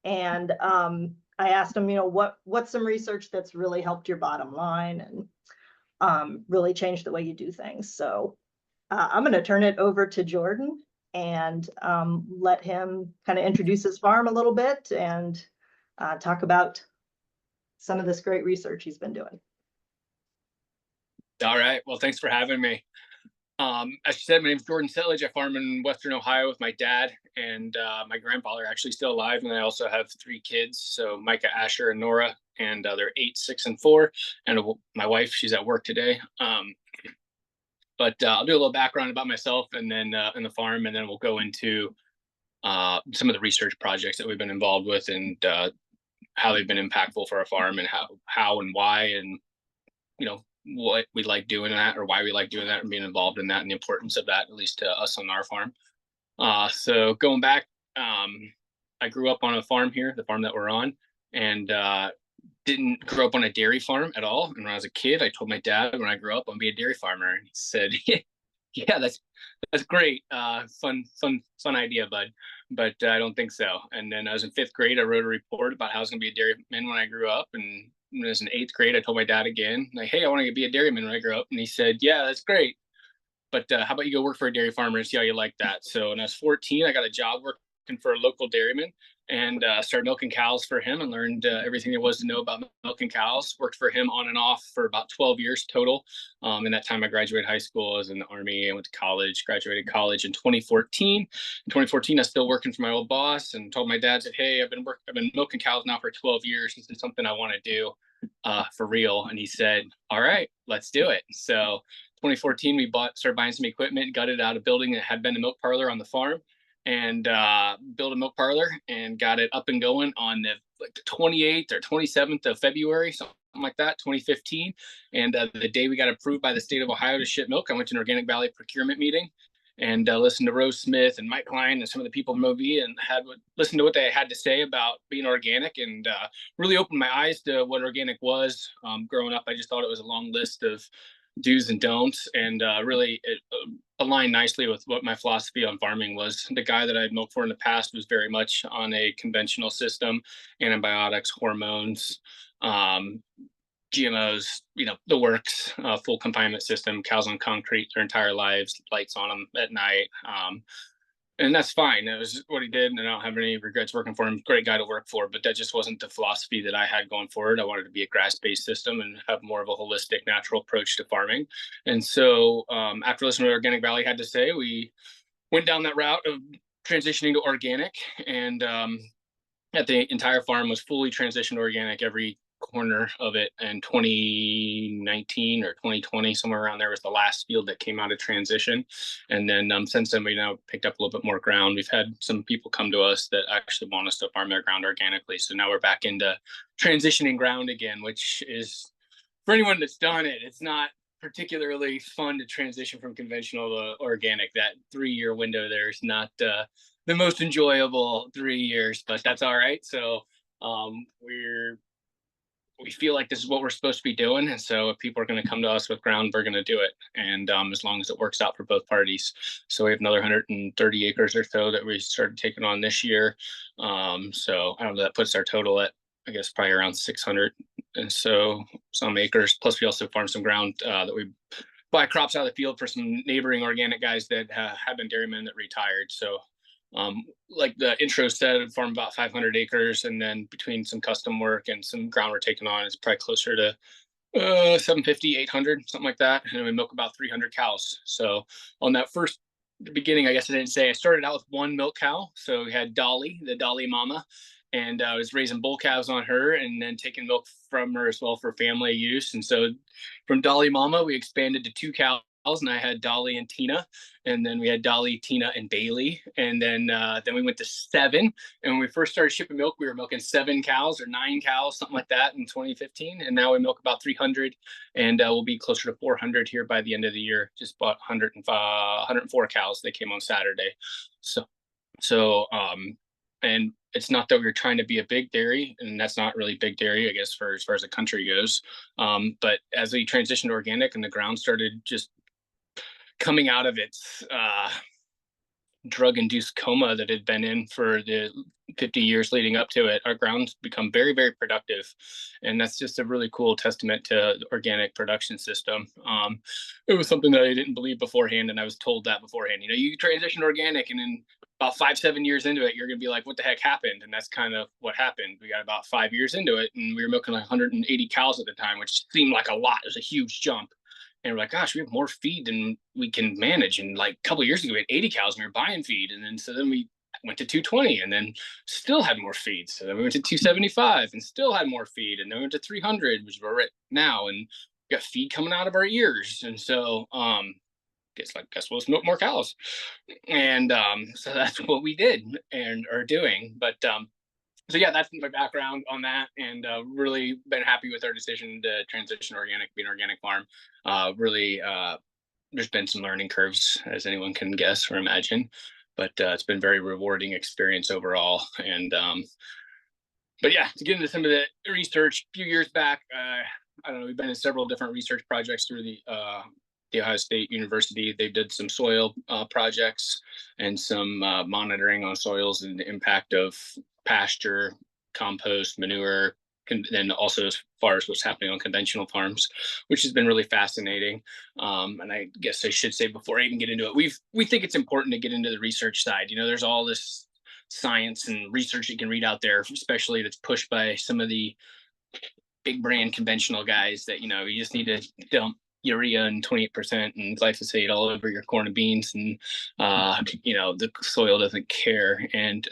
And I asked him, what's some research that's really helped your bottom line and really changed the way you do things. So I'm going to turn it over to Jordan and let him kind of introduce his farm a little bit and talk about some of this great research he's been doing. All right. Well, thanks for having me. As you said, my name's Jordan Settlage. I farm in Western Ohio with my dad, and my grandfather are actually still alive. And I also have 3 kids. So Micah, Asher, and Nora, and they're 8, 6, and 4. And my wife, she's at work today. But I'll do a little background about myself and then in the farm, and then we'll go into some of the research projects that we've been involved with and how they've been impactful for our farm and how and why, and what we like doing that or why we like doing that and being involved in that and the importance of that, at least to us on our farm. So going back, I grew up on a farm here, the farm that we're on, and didn't grow up on a dairy farm at all. And when I was a kid, I told my dad when I grew up, I'll be a dairy farmer. And he said, yeah, that's great. Fun idea, bud. But I don't think so. And then I was in 5th grade. I wrote a report about how I was going to be a dairyman when I grew up. And when I was in 8th grade, I told my dad again, like, hey, I want to be a dairyman when I grow up. And he said, yeah, that's great. But how about you go work for a dairy farmer and see how you like that? So when I was 14, I got a job working for a local dairyman and started milking cows for him and learned everything there was to know about milking cows. Worked for him on and off for about 12 years total. In that time, I graduated high school, I was in the Army, I went to college, graduated college in 2014. In 2014, I was still working for my old boss and told my dad, said, hey, I've been milking cows now for 12 years. This is something I want to do for real. And he said, all right, let's do it. So 2014, we started buying some equipment, gutted out a building that had been a milk parlor on the farm, and built a milk parlor and got it up and going on the 28th or 27th of February, something like that, 2015. And the day we got approved by the state of Ohio to ship milk, I went to an Organic Valley procurement meeting and listened to Rose Smith and Mike Klein and some of the people in Moby and listened to what they had to say about being organic, and really opened my eyes to what organic was. Growing up, I just thought it was a long list of do's and don'ts, and really it aligned nicely with what my philosophy on farming was. The guy that I'd milked for in the past was very much on a conventional system, antibiotics, hormones, GMOs, the works, full confinement system, cows on concrete their entire lives, lights on them at night. And that's fine. That was what he did, and I don't have any regrets working for him. Great guy to work for, but that just wasn't the philosophy that I had going forward. I wanted to be a grass-based system and have more of a holistic, natural approach to farming. And so after listening to what Organic Valley had to say, we went down that route of transitioning to organic, and the entire farm was fully transitioned to organic. Every corner of it. In 2019 or 2020, somewhere around there, was the last field that came out of transition. And then since then, we now picked up a little bit more ground. We've had some people come to us that actually want us to farm their ground organically. So now we're back into transitioning ground again, which is, for anyone that's done it, it's not particularly fun to transition from conventional to organic. That 3-year window there is not the most enjoyable 3 years, but that's all right. So we feel like this is what we're supposed to be doing. And so if people are going to come to us with ground, we're going to do it. And as long as it works out for both parties. So we have another 130 acres or so that we started taking on this year. So I don't know, that puts our total at, I guess, probably around 600. And so some acres, plus we also farm some ground that we buy crops out of the field for some neighboring organic guys that have been dairymen that retired. So like the intro said, farm about 500 acres, and then between some custom work and some ground we're taking on, it's probably closer to 750, 800, something like that. And we milk about 300 cows. So on that the beginning, I guess I didn't say, I started out with one milk cow. So we had Dolly, the Dolly mama, and I was raising bull calves on her and then taking milk from her as well for family use. And so from Dolly mama, we expanded to 2 cows, and I had Dolly and Tina, and then we had Dolly, Tina, and Bailey, and then we went to 7. And when we first started shipping milk, we were milking 7 cows or 9 cows, something like that, in 2015. And now we milk about 300, and we'll be closer to 400 here by the end of the year. Just bought 104 cows. They came on Saturday. And it's not that we were trying to be a big dairy, and that's not really big dairy, I guess, as far as the country goes. But as we transitioned to organic and the ground started just coming out of its drug-induced coma that had been in for the 50 years leading up to it, our ground's become very, very productive. And that's just a really cool testament to the organic production system. It was something that I didn't believe beforehand, and I was told that beforehand. You know, you transition organic, and then about 5, 7 years into it, you're going to be like, what the heck happened? And that's kind of what happened. We got about 5 years into it, and we were milking like 180 cows at the time, which seemed like a lot. It was a huge jump. And we're like, gosh, we have more feed than we can manage. And like a couple of years ago, we had 80 cows and we were buying feed. And then we went to 220 and then still had more feed. So then we went to 275 and still had more feed. And then we went to 300, which we're at now. And we got feed coming out of our ears. And so, guess we'll milk more cows. And so that's what we did and are doing. So yeah, that's my background on that, and really been happy with our decision to transition organic, be an organic farm. Really, there's been some learning curves, as anyone can guess or imagine, but it's been very rewarding experience overall. And but yeah, to get into some of the research, a few years back, I don't know, we've been in several different research projects through the Ohio State University. They did some soil projects and some monitoring on soils and the impact of pasture, compost, manure, and then also as far as what's happening on conventional farms, which has been really fascinating. And I guess I should say before I even get into it, we think it's important to get into the research side. You know, there's all this science and research you can read out there, especially that's pushed by some of the big brand conventional guys that, you know, you just need to dump urea and 28% and glyphosate all over your corn and beans, and you know, the soil doesn't care. And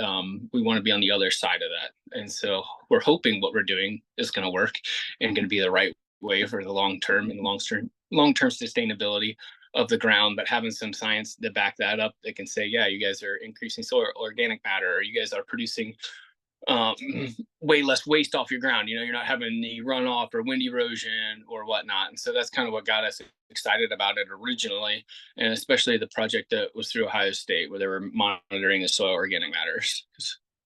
we want to be on the other side of that. And so we're hoping what we're doing is going to work and going to be the right way for the long term and long-term sustainability of the ground, but having some science to back that up that can say, yeah, you guys are increasing soil organic matter, or you guys are producing way less waste off your ground. You know, you're not having the runoff or wind erosion or whatnot. And so that's kind of what got us excited about it originally, and especially the project that was through Ohio State, where they were monitoring the soil organic matters.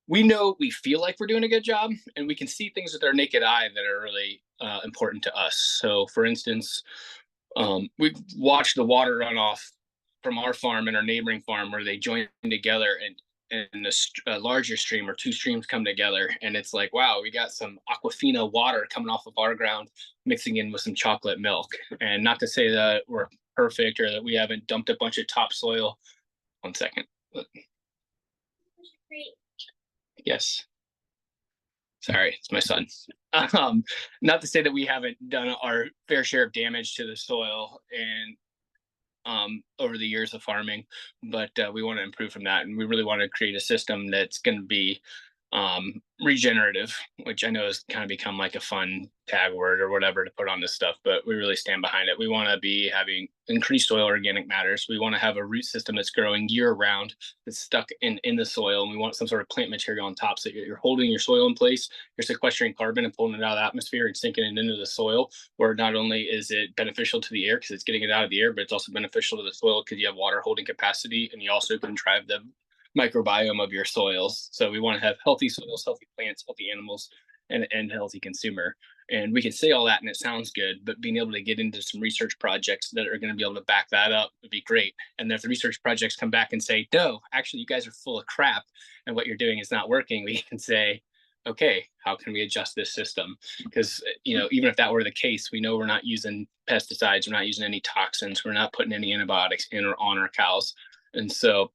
We know, we feel like we're doing a good job, and we can see things with our naked eye that are really important to us. So, for instance, we've watched the water runoff from our farm and our neighboring farm where they join together, and a larger stream or two streams come together, and it's like, wow, we got some Aquafina water coming off of our ground mixing in with some chocolate milk. And not to say that we're perfect or that we haven't dumped a bunch of topsoil. 1 second. Yes, sorry, it's my son. Not to say that we haven't done our fair share of damage to the soil and over the years of farming, but we want to improve from that, and we really want to create a system that's going to be regenerative, which I know has kind of become like a fun tag word or whatever to put on this stuff, but we really stand behind it. We want to be having increased soil organic matters. We want to have a root system that's growing year round, that's stuck in the soil, and we want some sort of plant material on top, so you're holding your soil in place, you're sequestering carbon and pulling it out of the atmosphere and sinking it into the soil, where not only is it beneficial to the air because it's getting it out of the air, but it's also beneficial to the soil because you have water holding capacity, and you also can drive the microbiome of your soils. So we want to have healthy soils, healthy plants, healthy animals, and healthy consumer. And we can say all that and it sounds good, but being able to get into some research projects that are going to be able to back that up would be great. And if the research projects come back and say, no, actually you guys are full of crap and what you're doing is not working, we can say, okay, how can we adjust this system? Because, you know, even if that were the case, we know we're not using pesticides, we're not using any toxins, we're not putting any antibiotics in or on our cows. And so,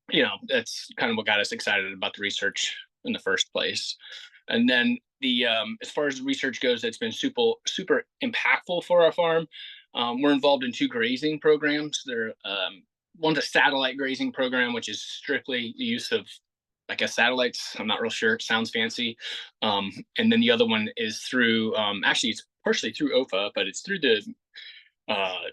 you know, that's kind of what got us excited about the research in the first place. And then the as far as the research goes, it's been super impactful for our farm. We're involved in 2 grazing programs. One's a satellite grazing program, which is strictly the use of, I guess, satellites. I'm not real sure. It sounds fancy. And then the other one is through, actually, it's partially through OFA, but it's through the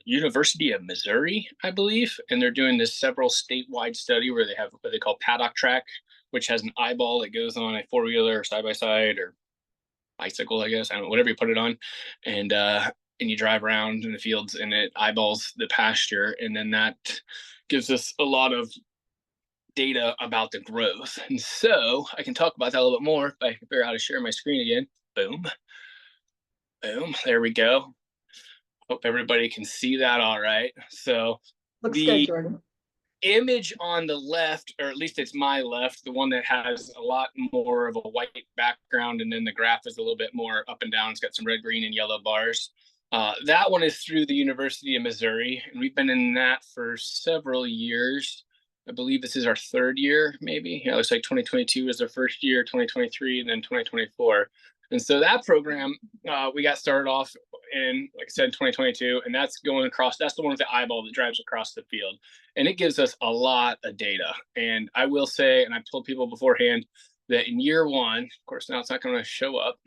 University of Missouri, I believe, and they're doing this several statewide study where they have what they call paddock track, which has an eyeball that goes on a 4-wheeler side by side or bicycle, I guess, I don't know, whatever you put it on, and you drive around in the fields and it eyeballs the pasture, and then that gives us a lot of data about the growth. And so I can talk about that a little bit more if I can figure out how to share my screen again. Boom, boom, there we go. Hope everybody can see that all right. So Looks good, Jordan. image on the left, or at least it's my left, the one that has a lot more of a white background, and then the graph is a little bit more up and down. It's got some red, green, and yellow bars. That one is through the University of Missouri, and we've been in that for several years. I believe this is our third year, maybe. Yeah, it looks like 2022 was our first year, 2023, and then 2024. And so that program, we got started off in, like I said, 2022, and that's going across. That's the one with the eyeball that drives across the field, and it gives us a lot of data. And I will say, and I've told people beforehand, that in year one, of course, now it's not going to show up.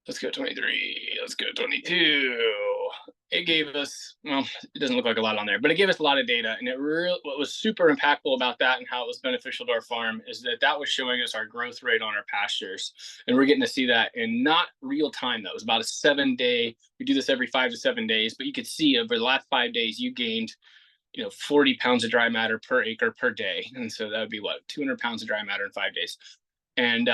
Let's go 23. Let's go 22. It gave us, well, it doesn't look like a lot on there, but it gave us a lot of data. And what was super impactful about that and how it was beneficial to our farm is that that was showing us our growth rate on our pastures. And we're getting to see that in not real time, though. It was about a 7-day. We do this every 5 to 7 days, but you could see over the last 5 days, you gained 40 pounds of dry matter per acre per day. And so that would be what, 200 pounds of dry matter in 5 days. And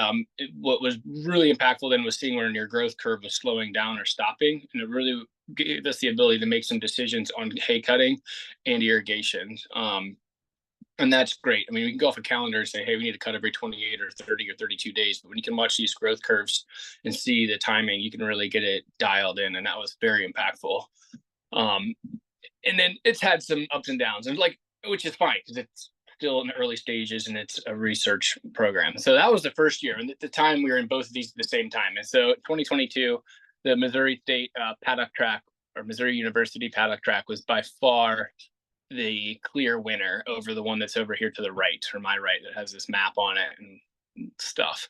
what was really impactful then was seeing where your growth curve was slowing down or stopping. And it really gave us the ability to make some decisions on hay cutting and irrigation. And that's great. I mean, we can go off a calendar and say, hey, we need to cut every 28 or 30 or 32 days. But when you can watch these growth curves and see the timing, you can really get it dialed in. And that was very impactful. And then it's had some ups and downs, and which is fine because it's still in the early stages and it's a research program. So that was the first year. And at the time we were in both of these at the same time. And so 2022, the Missouri State paddock track, or Missouri University paddock track, was by far the clear winner over the one that's over here to the right, or my right, that has this map on it and stuff.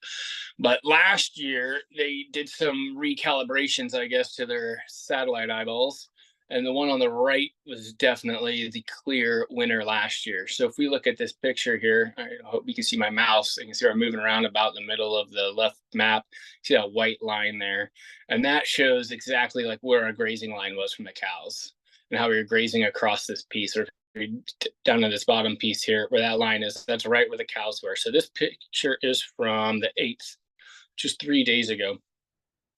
But last year they did some recalibrations, I guess, to their satellite eyeballs. And the one on the right was definitely the clear winner last year. So if we look at this picture here, I hope you can see my mouse. You can see I'm moving around about in the middle of the left map. See that white line there? And that shows exactly like where our grazing line was from the cows and how we were grazing across this piece, or down to this bottom piece here where that line is. That's right where the cows were. So this picture is from the 8th, just 3 days ago.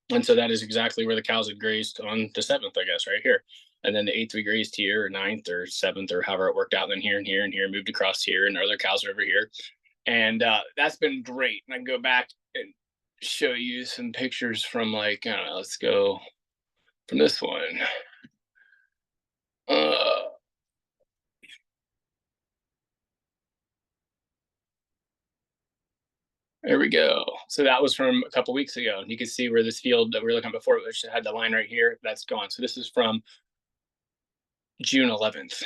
And so that is exactly where the cows had grazed on the 7th, I guess, right here. And then the 8th we grazed here, or 9th or 7th, or however it worked out. And then here and here and here, moved across here, and our other cows are over here. And that's been great. And I can go back and show you some pictures from, like, I don't know, let's go from this one. There we go. So that was from a couple weeks ago. And you can see where this field that we were looking at before, which had the line right here, that's gone. So this is from June 11th.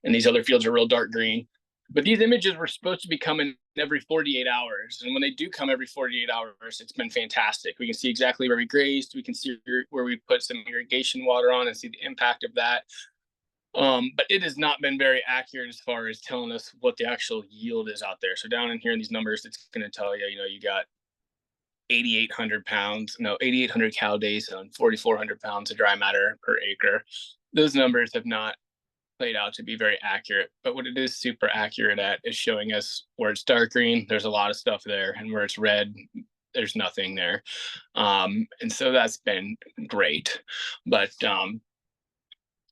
And these other fields are real dark green. But these images were supposed to be coming every 48 hours. And when they do come every 48 hours, it's been fantastic. We can see exactly where we grazed. We can see where we put some irrigation water on and see the impact of that. But it has not been very accurate as far as telling us what the actual yield is out there. So down in here in these numbers, it's going to tell you, you got 8,800 cow days on 4,400 pounds of dry matter per acre. Those numbers have not played out to be very accurate, but what it is super accurate at is showing us where it's dark green, there's a lot of stuff there, and where it's red, there's nothing there. And so that's been great. But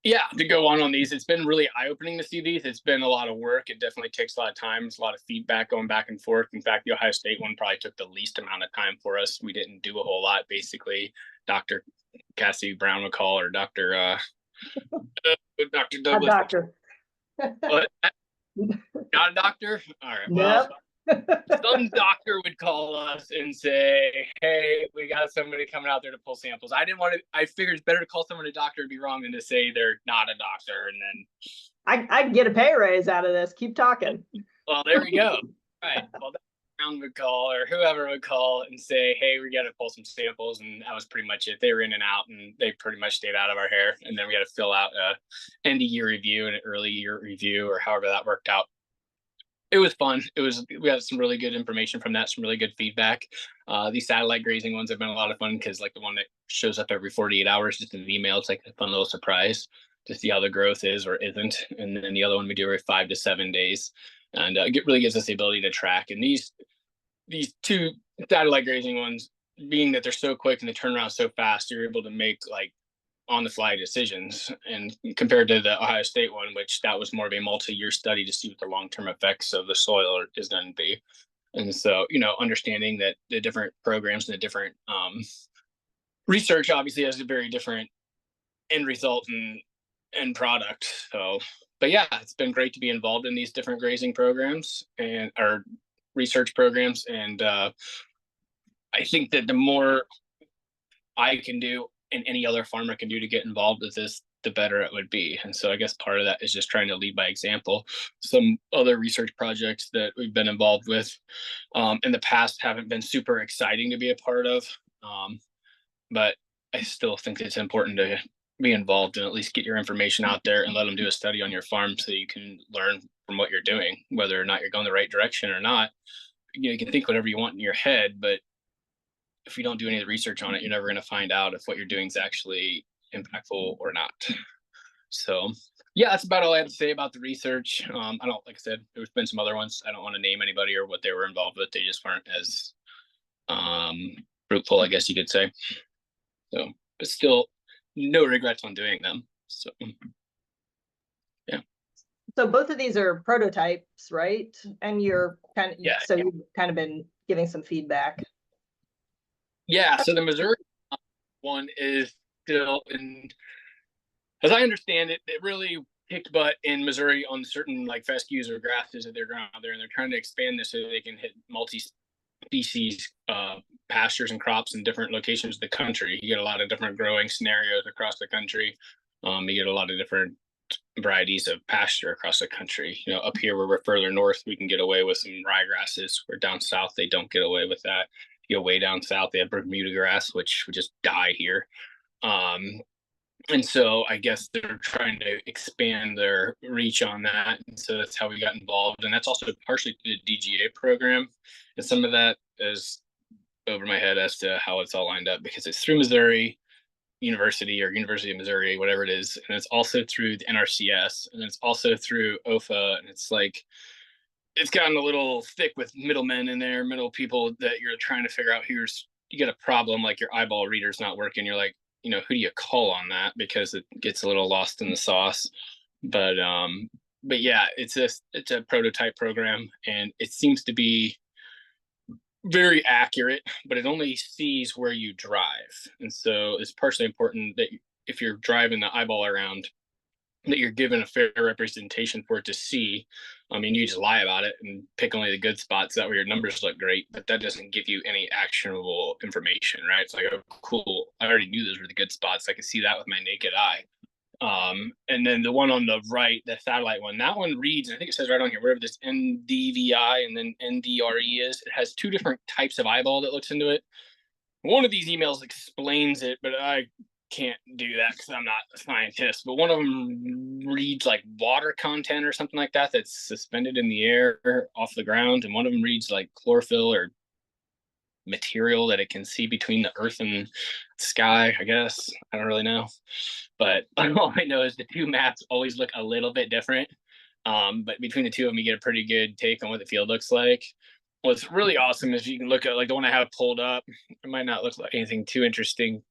yeah, to go on these, it's been really eye-opening to see these. It's been a lot of work. It definitely takes a lot of time. It's a lot of feedback going back and forth. In fact, the Ohio State one probably took the least amount of time for us. We didn't do a whole lot. Basically, Dr. Cassie Brown would call, or Dr. Douglas. Doctor. But not a doctor? All right. Nope. Well, some doctor would call us and say, hey, we got somebody coming out there to pull samples. I figured it's better to call someone a doctor and be wrong than to say they're not a doctor. And then I can get a pay raise out of this. Keep talking. Well, there we go. All right. Well, Brown would call, or whoever would call and say, hey, we got to pull some samples. And that was pretty much it. They were in and out, and they pretty much stayed out of our hair. And then we got to fill out a end of year review and an early year review, or however that worked out. It was fun. We got some really good information from that, some really good feedback. These satellite grazing ones have been a lot of fun, because like the one that shows up every 48 hours, just an email, it's like a fun little surprise to see how the growth is or isn't. And then the other one we do every 5 to 7 days. And it really gives us the ability to track. And these two satellite grazing ones, being that they're so quick and they turn around so fast, you're able to make like on the fly decisions, and compared to the Ohio State one, which that was more of a multi-year study to see what the long-term effects of the soil is going to be. And so, understanding that the different programs and the different research obviously has a very different end result and end product. So, but yeah, it's been great to be involved in these different grazing programs and our research programs. And I think that the more I can do and any other farmer can do to get involved with this, the better it would be. And so I guess part of that is just trying to lead by example. Some other research projects that we've been involved with in the past haven't been super exciting to be a part of. But I still think it's important to be involved and at least get your information out there and let them do a study on your farm so you can learn from what you're doing, whether or not you're going the right direction or not. You can think whatever you want in your head, but if you don't do any of the research on it, you're never going to find out if what you're doing is actually impactful or not. So yeah, that's about all I have to say about the research. I don't, like I said, there's been some other ones. I don't want to name anybody or what they were involved with. They just weren't as fruitful, I guess you could say. So, but still, no regrets on doing them. So, yeah. So both of these are prototypes, right? And you're kind of, Yeah. so you've kind of been giving some feedback. Yeah. So the Missouri one is still in, as I understand it, it really kicked butt in Missouri on certain like fescues or grasses that they're growing out there, and they're trying to expand this so they can hit multi-species pastures and crops in different locations of the country. You get a lot of different growing scenarios across the country. You get a lot of different varieties of pasture across the country. Up here where we're further north, we can get away with some ryegrasses, where down south they don't get away with that. You go way down south, they have Bermuda grass, which would just die here. And so I guess they're trying to expand their reach on that. And so that's how we got involved. And that's also partially through the DGA program. And some of that is over my head as to how it's all lined up, because it's through Missouri University or University of Missouri, whatever it is. And it's also through the NRCS, and it's also through OFA. And it's like, it's gotten a little thick with middlemen in there, middle people that you're trying to figure out. You get a problem, like your eyeball reader's not working. You're like, who do you call on that? Because it gets a little lost in the sauce. But yeah, it's a prototype program, and it seems to be very accurate, but it only sees where you drive. And so it's partially important that if you're driving the eyeball around, that you're given a fair representation for it to see. I mean, you just lie about it and pick only the good spots. That way your numbers look great, but that doesn't give you any actionable information, right? It's like, oh, cool, I already knew those were the good spots. I could see that with my naked eye. And then the one on the right, the satellite one, that one reads, I think it says right on here, wherever this NDVI and then NDRE is, it has two different types of eyeball that looks into it. One of these emails explains it, but I can't do that because I'm not a scientist. But one of them reads like water content or something like that that's suspended in the air off the ground, and one of them reads like chlorophyll or material that it can see between the earth and sky. I guess I don't really know, but all I know is the two maps always look a little bit different. But between the two of them, you get a pretty good take on what the field looks like. What's really awesome is you can look at like the one I have pulled up. It might not look like anything too interesting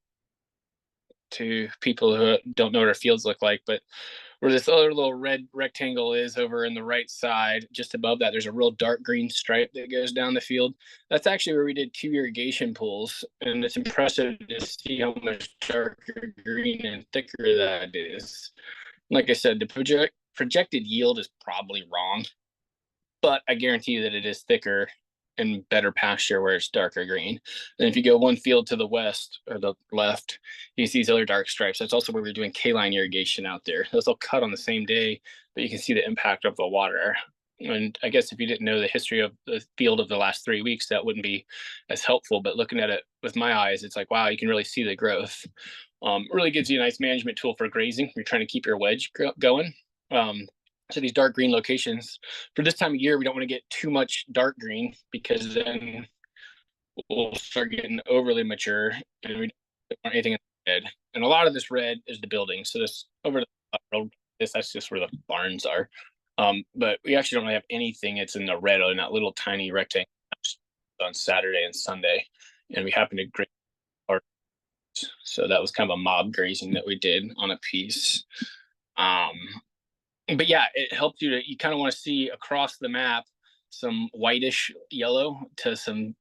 to people who don't know what our fields look like, but where this other little red rectangle is over in the right side, just above that, there's a real dark green stripe that goes down the field. That's actually where we did 2 irrigation pools, and it's impressive to see how much darker green and thicker that is. Like I said, the projected yield is probably wrong, but I guarantee you that it is thicker and better pasture where it's darker green. And if you go one field to the west or the left, you see these other dark stripes. That's also where we're doing K-line irrigation out there. Those will cut on the same day, but you can see the impact of the water. And I guess if you didn't know the history of the field of the last 3 weeks, that wouldn't be as helpful. But looking at it with my eyes, it's like, wow, you can really see the growth. It really gives you a nice management tool for grazing. You're trying to keep your wedge going. So these dark green locations, for this time of year, we don't want to get too much dark green, because then we'll start getting overly mature and we don't want anything in the red. And a lot of this red is the building. So this over the road, that's just where the barns are. But we actually don't really have anything. It's in the red in that little tiny rectangle on Saturday and Sunday. And we happen to graze our So that was kind of a mob grazing that we did on a piece. But yeah, it helped you kind of want to see across the map some whitish yellow to some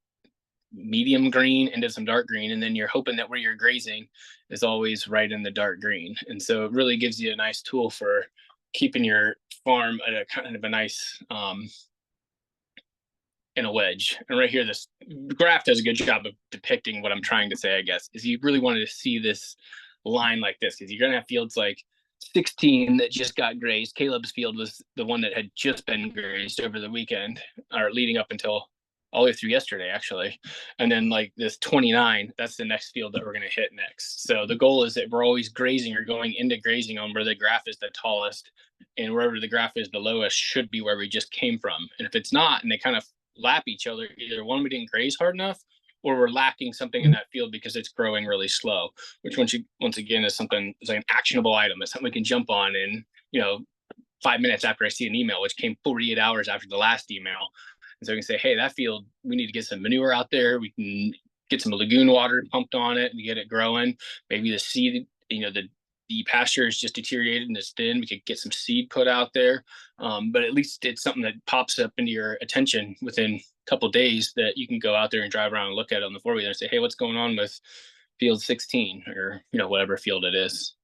medium green into some dark green, and then you're hoping that where you're grazing is always right in the dark green. And so it really gives you a nice tool for keeping your farm at a kind of a nice in a wedge. And right here, this graph does a good job of depicting what I'm trying to say, I guess, is you really wanted to see this line like this, because you're going to have fields like 16 that just got grazed. Caleb's field was the one that had just been grazed over the weekend, or leading up until all the way through yesterday, actually. And then like this 29, that's the next field that we're going to hit next. So the goal is that we're always grazing or going into grazing on where the graph is the tallest, and wherever the graph is the lowest should be where we just came from. And if it's not, and they kind of lap each other, either one, we didn't graze hard enough, or we're lacking something in that field because it's growing really slow, which once again is something, is like an actionable item. It's something we can jump on in 5 minutes after I see an email, which came 48 hours after the last email. And so we can say, hey, that field, we need to get some manure out there. We can get some lagoon water pumped on it and get it growing. Maybe the seed, the pasture is just deteriorated and it's thin. We could get some seed put out there. But at least it's something that pops up into your attention within a couple of days, that you can go out there and drive around and look at it on the four-wheeler and say, hey, what's going on with field 16, or whatever field it is.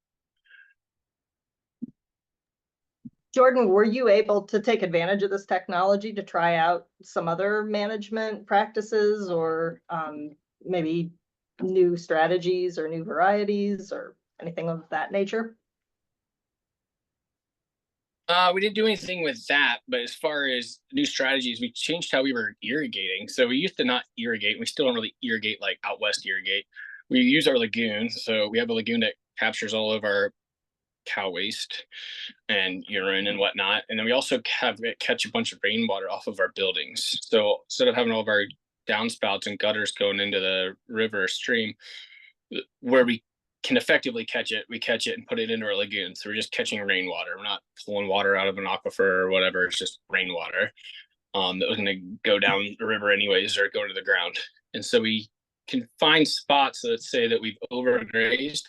Jordan, were you able to take advantage of this technology to try out some other management practices, or maybe new strategies or new varieties or anything of that nature? We didn't do anything with that, but as far as new strategies, we changed how we were irrigating. So we used to not irrigate. We still don't really irrigate like out west irrigate. We use our lagoon. So we have a lagoon that captures all of our cow waste and urine and whatnot. And then we also have it catch a bunch of rainwater off of our buildings. So instead of having all of our downspouts and gutters going into the river or stream, where we can effectively catch it, we catch it and put it into our lagoon. So we're just catching rainwater. We're not pulling water out of an aquifer or whatever. It's just rainwater that was going to go down the river anyways, or go to the ground. And so we can find spots, let's say, that we've overgrazed,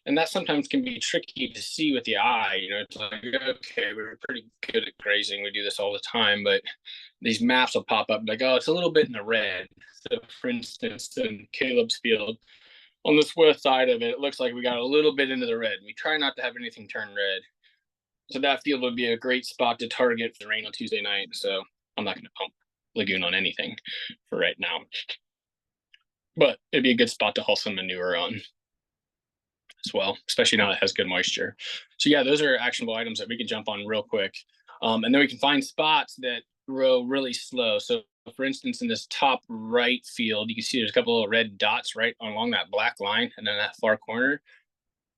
and that sometimes can be tricky to see with the eye. It's like, okay, we're pretty good at grazing, we do this all the time, but these maps will pop up like, oh, it's a little bit in the red. So for instance, in Caleb's field, on this west side of it, it looks like we got a little bit into the red. We try not to have anything turn red. So that field would be a great spot to target for the rain on Tuesday night. So I'm not going to pump lagoon on anything for right now, but it'd be a good spot to haul some manure on as well, especially now it has good moisture. So yeah, those are actionable items that we can jump on real quick. And then we can find spots that grow really slow. So for instance, in this top right field, you can see there's a couple of red dots right along that black line, and then that far corner,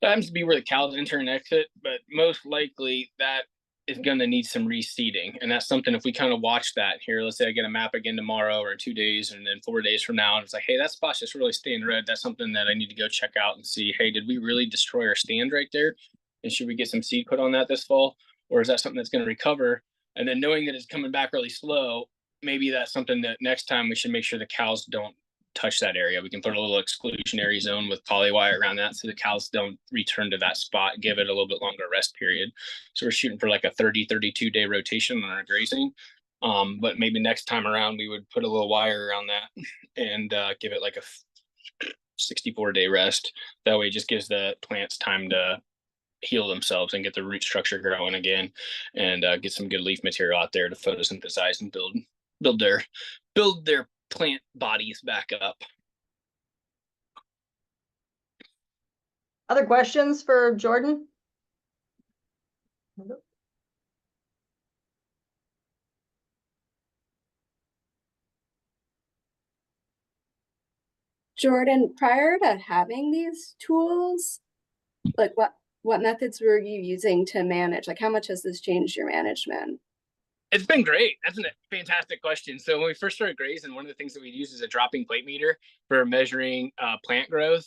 that happens to be where the cows enter and exit, but most likely that is going to need some reseeding. And that's something, if we kind of watch that here, let's say I get a map again tomorrow or 2 days, and then 4 days from now, and it's like, hey, that spot's just really staying red. That's something that I need to go check out and see, hey, did we really destroy our stand right there? And should we get some seed put on that this fall? Or is that something that's going to recover? And then knowing that it's coming back really slow, maybe that's something that next time we should make sure the cows don't touch that area. We can put a little exclusionary zone with poly wire around that, so the cows don't return to that spot, give it a little bit longer rest period. So we're shooting for like a 32 day rotation on our grazing. But maybe next time around we would put a little wire around that and give it like a 64-day rest. That way it just gives the plants time to heal themselves and get the root structure growing again, and get some good leaf material out there to photosynthesize and build their plant bodies back up. Other questions for Jordan? Jordan, prior to having these tools, like what methods were you using to manage? Like, how much has this changed your management? It's been great. That's a fantastic question. So when we first started grazing, one of the things that we use is a dropping plate meter for measuring plant growth.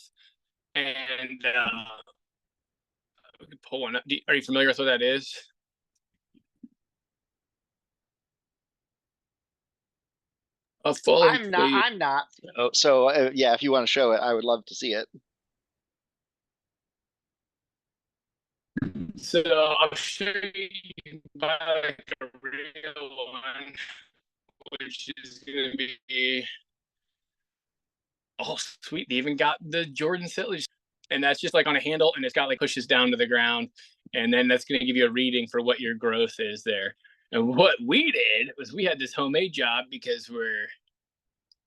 And we can pull one up. Are you familiar with what that is? A falling I'm not. plate. I'm not. Oh, so yeah, if you want to show it, I would love to see it. So I'll show you by like a real one, which is going to be, oh sweet, they even got the Jordan Settlage, and that's just like on a handle, and it's got like pushes down to the ground, and then that's going to give you a reading for what your growth is there. And what we did was we had this homemade job because we're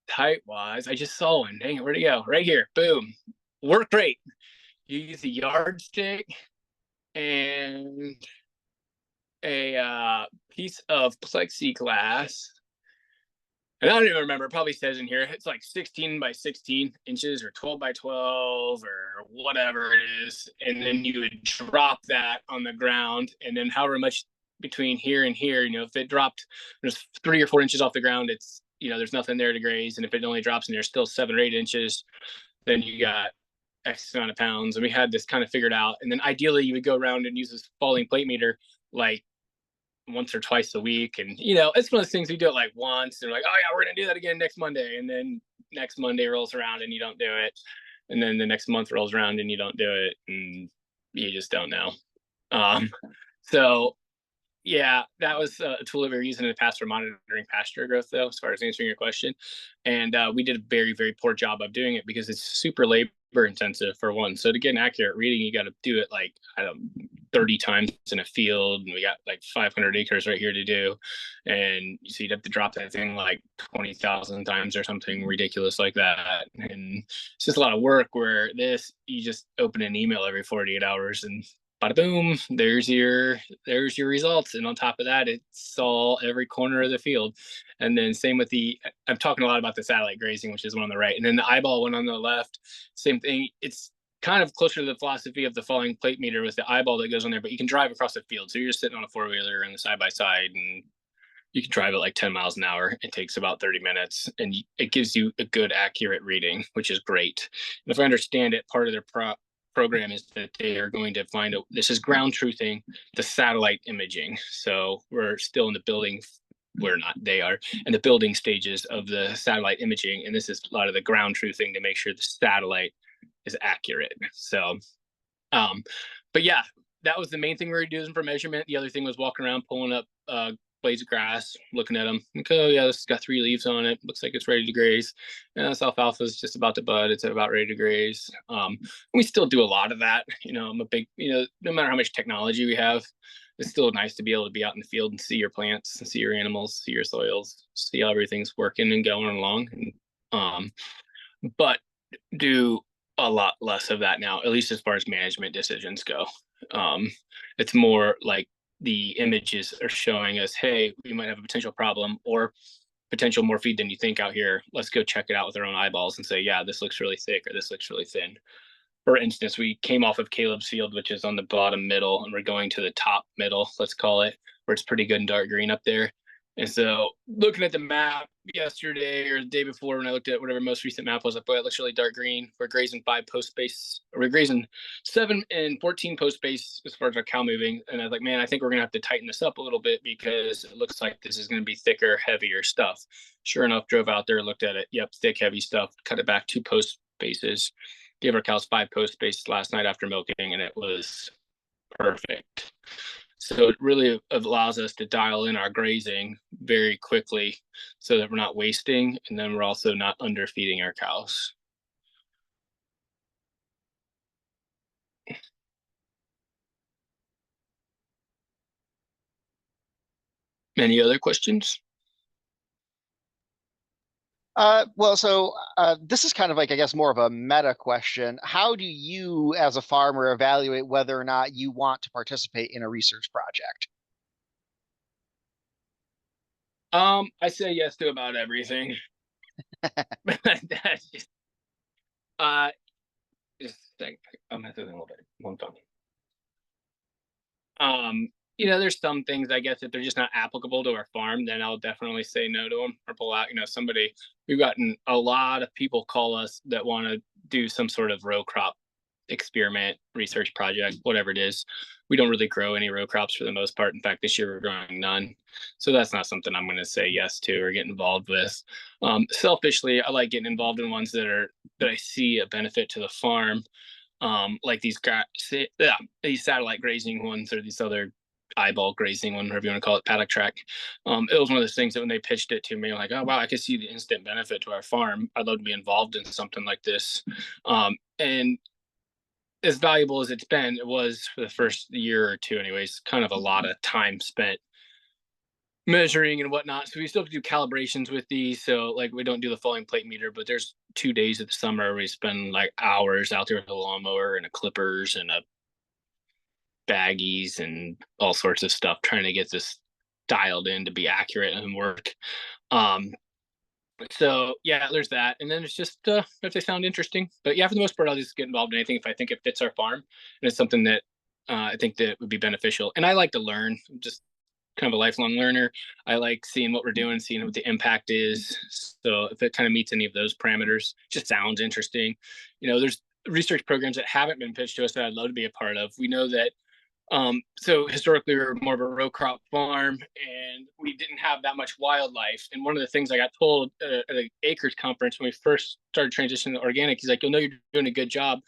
height wise. I just saw one. Dang it, where'd it go? Right here. Boom. Work rate. You use a yardstick and a piece of plexiglass. And I don't even remember. It probably says in here it's like 16 by 16 inches or 12 by 12 or whatever it is. And then you would drop that on the ground. And then however much between here and here, if it dropped, there's 3 or 4 inches off the ground, it's, there's nothing there to graze. And if it only drops and there's still 7 or 8 inches, then you got X amount of pounds. And we had this kind of figured out. And then ideally you would go around and use this falling plate meter like once or twice a week. And it's one of those things we do it like once and like, oh yeah, we're gonna do that again next Monday. And then next Monday rolls around and you don't do it. And then the next month rolls around and you don't do it. And you just don't know. So yeah, that was a tool that we were using in the past for monitoring pasture growth, though, as far as answering your question. And we did a very, very poor job of doing it because it's super labor intensive for one. So to get an accurate reading, you got to do it like, 30 times in a field. And we got like 500 acres right here to do. And so you'd have to drop that thing like 20,000 times or something ridiculous like that. And it's just a lot of work where you just open an email every 48 hours and bada boom, there's your results. And on top of that, it saw every corner of the field. And then same with I'm talking a lot about the satellite grazing, which is one on the right. And then the eyeball one on the left, same thing. It's kind of closer to the philosophy of the falling plate meter with the eyeball that goes on there, but you can drive across the field. So you're just sitting on a 4-wheeler and the side by side, and you can drive it like 10 miles an hour. It takes about 30 minutes and it gives you a good, accurate reading, which is great. And if I understand it, part of their program is that they are going to find this is ground truthing the satellite imaging. So we're still in the building. We're not, they are in the building stages of the satellite imaging. And this is a lot of the ground truthing to make sure the satellite is accurate. So, but yeah, that was the main thing we were using for measurement. The other thing was walking around, pulling up blades of grass, looking at them. Okay, oh yeah, this has got 3 leaves on it. Looks like it's ready to graze. And this alfalfa is just about to bud. It's about ready to graze. We still do a lot of that. I'm a big, no matter how much technology we have, it's still nice to be able to be out in the field and see your plants and see your animals, see your soils, see how everything's working and going along. But do a lot less of that now, at least as far as management decisions go. It's more like the images are showing us, hey, we might have a potential problem or potential more feed than you think out here. Let's go check it out with our own eyeballs and say, yeah, this looks really thick or this looks really thin. For instance, we came off of Caleb's field, which is on the bottom middle, and we're going to the top middle, let's call it, where it's pretty good and dark green up there. And so looking at the map yesterday or the day before when I looked at whatever most recent map was, I thought it looks really dark green. We're grazing 5 post space, or we're grazing 7 and 14 post space as far as our cow moving. And I was like, man, I think we're going to have to tighten this up a little bit because it looks like this is going to be thicker, heavier stuff. Sure enough, drove out there, looked at it. Yep, thick, heavy stuff. Cut it back 2 post spaces. Gave our cows 5 post spaces last night after milking, and it was perfect. So it really allows us to dial in our grazing very quickly so that we're not wasting, and then we're also not underfeeding our cows. Any other questions? This is kind of like, I guess, more of a meta question. How do you, as a farmer, evaluate whether or not you want to participate in a research project? I say yes to about everything. That's just a second. I'm gonna do that a little bit. One time. There's some things, I guess, if they're just not applicable to our farm, then I'll definitely say no to them or pull out. We've gotten a lot of people call us that want to do some sort of row crop experiment, research project, whatever it is. We don't really grow any row crops for the most part. In fact, this year we're growing none. So that's not something I'm going to say yes to or get involved with. Selfishly, I like getting involved in ones that I see a benefit to the farm. like these satellite grazing ones or these other eyeball grazing one, whatever you want to call it, paddock track. It was one of those things that when they pitched it to me, like, oh wow, I could see the instant benefit to our farm. I'd love to be involved in something like this. And as valuable as it's been, it was for the first year or two, anyways, kind of a lot of time spent measuring and whatnot. So we still have to do calibrations with these. So like we don't do the falling plate meter, but there's 2 days of the summer where we spend like hours out there with a lawnmower and a clippers and a baggies and all sorts of stuff trying to get this dialed in to be accurate and work. So yeah, there's that. And then it's just if they sound interesting. But yeah, for the most part, I'll just get involved in anything if I think it fits our farm and it's something that I think that would be beneficial. And I like to learn. I'm just kind of a lifelong learner. I like seeing what we're doing, seeing what the impact is. So if it kind of meets any of those parameters, just sounds interesting. You know, there's research programs that haven't been pitched to us that I'd love to be a part of. We know that so historically we were more of a row crop farm and we didn't have that much wildlife. And one of the things I got told at the Acres conference when we first started transitioning to organic, he's like, you'll know you're doing a good job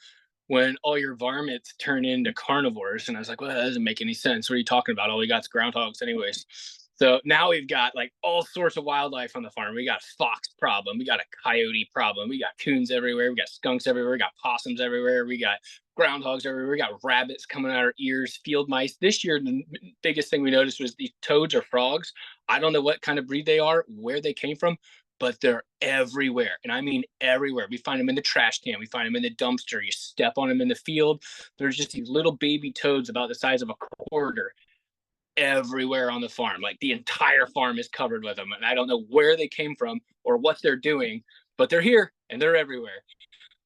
when all your varmints turn into carnivores. And I was like, well, that doesn't make any sense. What are you talking about? All we got is groundhogs anyways. So now we've got like all sorts of wildlife on the farm. We got a fox problem. We got a coyote problem. We got coons everywhere. We got skunks everywhere. We got possums everywhere. We got groundhogs everywhere. We got rabbits coming out our ears, field mice. This year, the biggest thing we noticed was these toads or frogs. I don't know what kind of breed they are, where they came from, but they're everywhere. And I mean everywhere. We find them in the trash can. We find them in the dumpster. You step on them in the field. There's just these little baby toads about the size of a quarter everywhere on the farm. Like the entire farm is covered with them. And I don't know where they came from or what they're doing, but they're here and they're everywhere.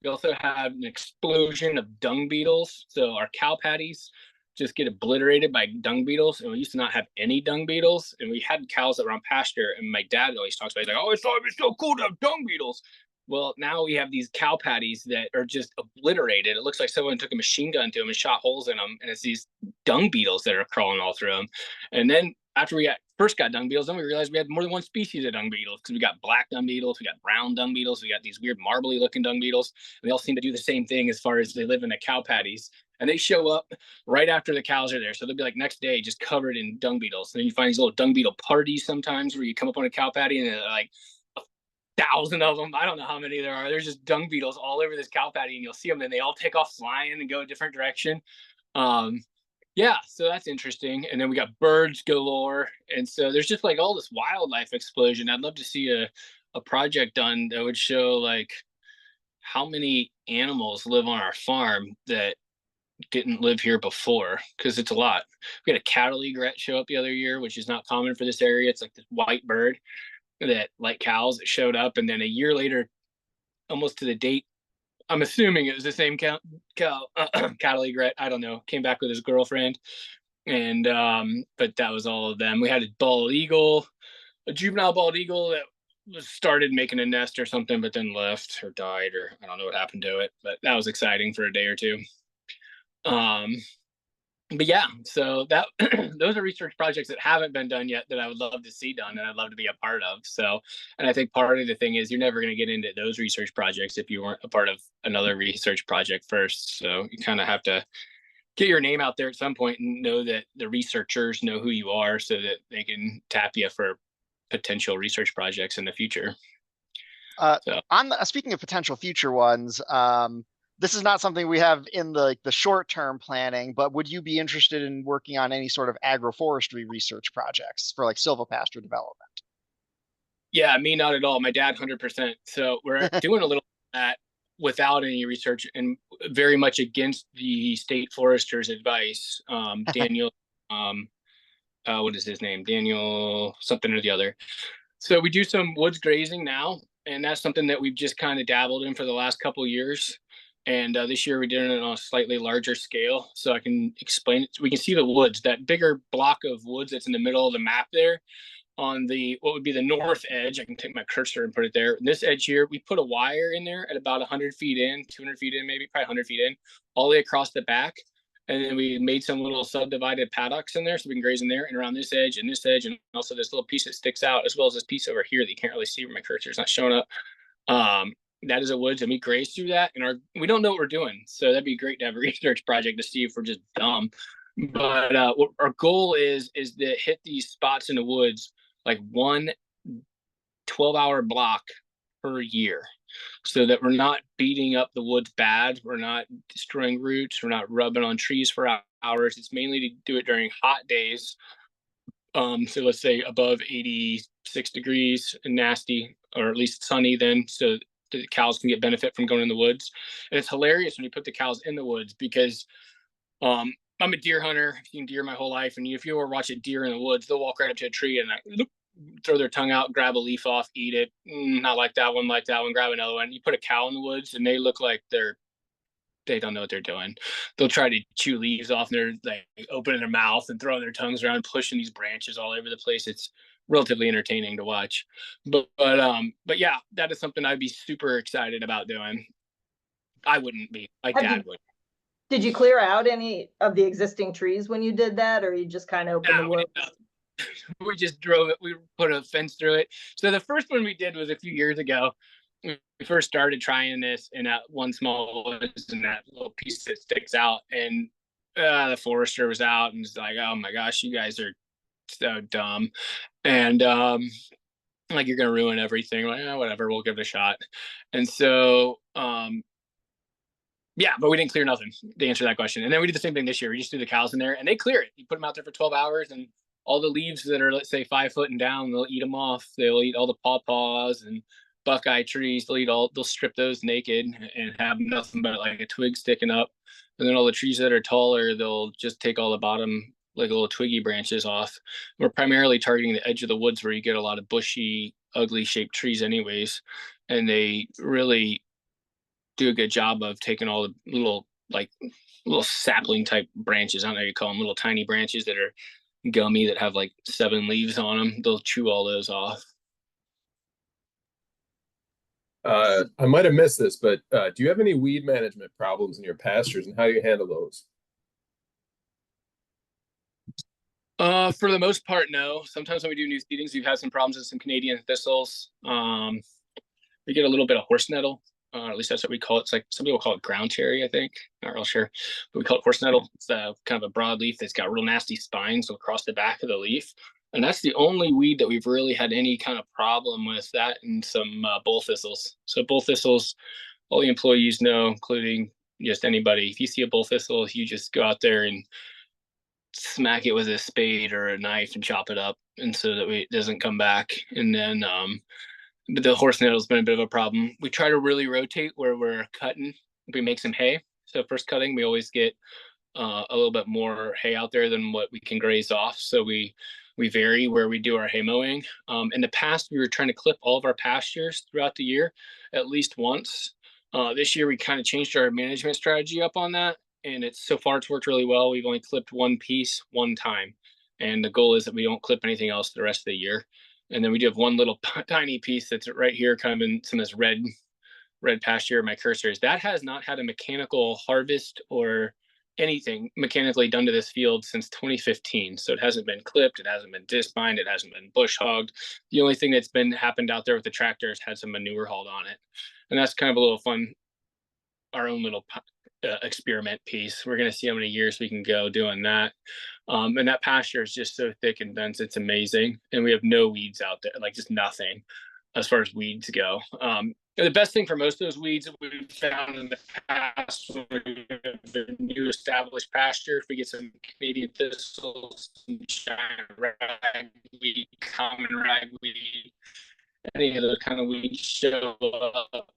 We also have an explosion of dung beetles. So our cow patties just get obliterated by dung beetles. And we used to not have any dung beetles. And we had cows that were on pasture. And my dad always talks about, he's like, oh, it's so cool to have dung beetles. Well, now we have these cow patties that are just obliterated. It looks like someone took a machine gun to them and shot holes in them. And it's these dung beetles that are crawling all through them. And then after we first got dung beetles, then we realized we had more than one species of dung beetles because we got black dung beetles, we got brown dung beetles, we got these weird marbly looking dung beetles. And they all seem to do the same thing as far as they live in the cow patties. And they show up right after the cows are there. So they'll be like next day just covered in dung beetles. And then you find these little dung beetle parties sometimes where you come up on a cow patty and they're like 1,000 of them. I don't know how many there are. There's just dung beetles all over this cow patty and you'll see them and they all take off flying and go a different direction. Yeah, so that's interesting. And then we got birds galore. And so there's just like all this wildlife explosion. I'd love to see a project done that would show like how many animals live on our farm that didn't live here before, because it's a lot. We had a cattle egret show up the other year, which is not common for this area. It's like this white bird that, like cows, that showed up. And then a year later, almost to the date, I'm assuming it was the same cattle egret. I don't know. Came back with his girlfriend, and but that was all of them. We had a bald eagle, a juvenile bald eagle that was started making a nest or something, but then left or died, or I don't know what happened to it. But that was exciting for a day or two. But yeah, so that those are research projects that haven't been done yet that I would love to see done and I'd love to be a part of. So, and I think part of the thing is you're never going to get into those research projects if you weren't a part of another research project first. So you kind of have to get your name out there at some point and know that the researchers know who you are so that they can tap you for potential research projects in the future. Speaking of potential future ones, this is not something we have in the short-term planning, but would you be interested in working on any sort of agroforestry research projects for like silvopasture development? Yeah, me not at all. My dad 100%. So we're doing a little of that without any research and very much against the state forester's advice. Daniel, what is his name? Daniel something or the other. So we do some woods grazing now, and that's something that we've just kind of dabbled in for the last couple of years. And this year we did it on a slightly larger scale. So I can explain it. We can see the woods, that bigger block of woods that's in the middle of the map there on the, what would be the north edge. I can take my cursor and put it there. This edge here, we put a wire in there at about 100 feet in, 200 feet in, maybe probably 100 feet in, all the way across the back. And then we made some little subdivided paddocks in there so we can graze in there and around this edge, and also this little piece that sticks out, as well as this piece over here that you can't really see where my cursor is not showing up. that is a woods and we graze through that, and we don't know what we're doing. So that'd be great to have a research project to see if we're just dumb. But what our goal is to hit these spots in the woods like 12-hour block per year, so that we're not beating up the woods bad, we're not destroying roots, we're not rubbing on trees for hours. It's mainly to do it during hot days. So let's say above 86 degrees and nasty, or at least sunny then, so the cows can get benefit from going in the woods. And it's hilarious when you put the cows in the woods, because I'm a deer hunter. I've seen deer my whole life, and if you ever watch a deer in the woods, they'll walk right up to a tree and throw their tongue out, grab a leaf off, eat it. Not like that one, grab another one. You put a cow in the woods and they look like they don't know what they're doing. They'll try to chew leaves off, and they're like opening their mouth and throwing their tongues around, pushing these branches all over the place. It's relatively entertaining to watch. But yeah, that is something I'd be super excited about doing. I wouldn't be. My dad would. Did you clear out any of the existing trees when you did that, or you just kind of opened the woods? We just drove it. We put a fence through it. So the first one we did was a few years ago. We first started trying this in that one small woods, and that little piece that sticks out, and the forester was out and was like, "Oh my gosh, you guys are so dumb," and like, you're gonna ruin everything. Like, whatever, we'll give it a shot. And so yeah, but we didn't clear nothing to answer that question. And then we did the same thing this year. We just threw the cows in there and they clear it. You put them out there for 12 hours, and all the leaves that are, let's say, 5 foot and down, they'll eat them off. They'll eat all the pawpaws and buckeye trees. They'll strip those naked and have nothing but like a twig sticking up. And then all the trees that are taller, they'll just take all the bottom, like little twiggy branches off. We're primarily targeting the edge of the woods where you get a lot of bushy, ugly shaped trees anyways. And they really do a good job of taking all the little sapling type branches. I don't know how you call them, little tiny branches that are gummy that have like 7 leaves on them. They'll chew all those off. I might have missed this, but do you have any weed management problems in your pastures, and how do you handle those? For the most part, no. Sometimes when we do new seedings, we've had some problems with some Canadian thistles. We get a little bit of horse nettle. At least that's what we call it. It's like, some people call it ground cherry, I think. Not real sure, but we call it horse nettle. It's kind of a broad leaf that's got real nasty spines across the back of the leaf. And that's the only weed that we've really had any kind of problem with, that and some bull thistles. So bull thistles, all the employees know, including just anybody. If you see a bull thistle, you just go out there and smack it with a spade or a knife and chop it up, and so that it doesn't come back. And then but the horse nettle's been a bit of a problem. We try to really rotate where we're cutting. We make some hay. So first cutting, we always get a little bit more hay out there than what we can graze off. So we vary where we do our hay mowing. In the past, we were trying to clip all of our pastures throughout the year at least once. This year, we kind of changed our management strategy up on that, and so far it's worked really well. We've only clipped one piece one time, and the goal is that we don't clip anything else the rest of the year. And then we do have one little tiny piece that's right here, kind of in some of this red pasture. My cursor is, that has not had a mechanical harvest or anything mechanically done to this field since 2015. So it hasn't been clipped, it hasn't been discmined, it hasn't been bush hogged. The only thing that's happened out there with the tractor has had some manure hauled on it. And that's kind of a little fun, our own little experiment piece. We're going to see how many years we can go doing that. And that pasture is just so thick and dense, it's amazing. And we have no weeds out there, like just nothing as far as weeds go. The best thing for most of those weeds that we've found in the past, when we have the new established pasture, if we get some Canadian thistles, some giant ragweed, common ragweed, any of those kind of weeds show up,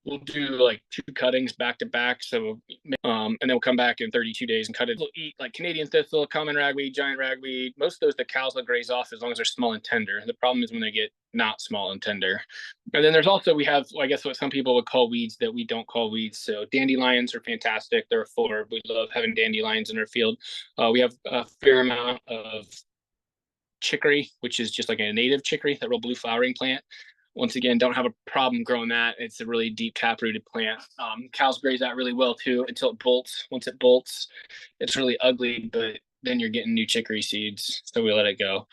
we'll do like 2 cuttings back to back. So, and then we'll come back in 32 days and cut it. We'll eat like Canadian thistle, common ragweed, giant ragweed. Most of those the cows will graze off as long as they're small and tender. The problem is when they get not small and tender. And then there's also, we have, I guess, what some people would call weeds that we don't call weeds. So dandelions are fantastic. They're a forb. We love having dandelions in our field. We have a fair amount of chicory, which is just like a native chicory, that real blue flowering plant. Once again, don't have a problem growing that. It's a really deep tap-rooted plant. Cows graze that really well too until it bolts. Once it bolts, it's really ugly, but then you're getting new chicory seeds, so we let it go.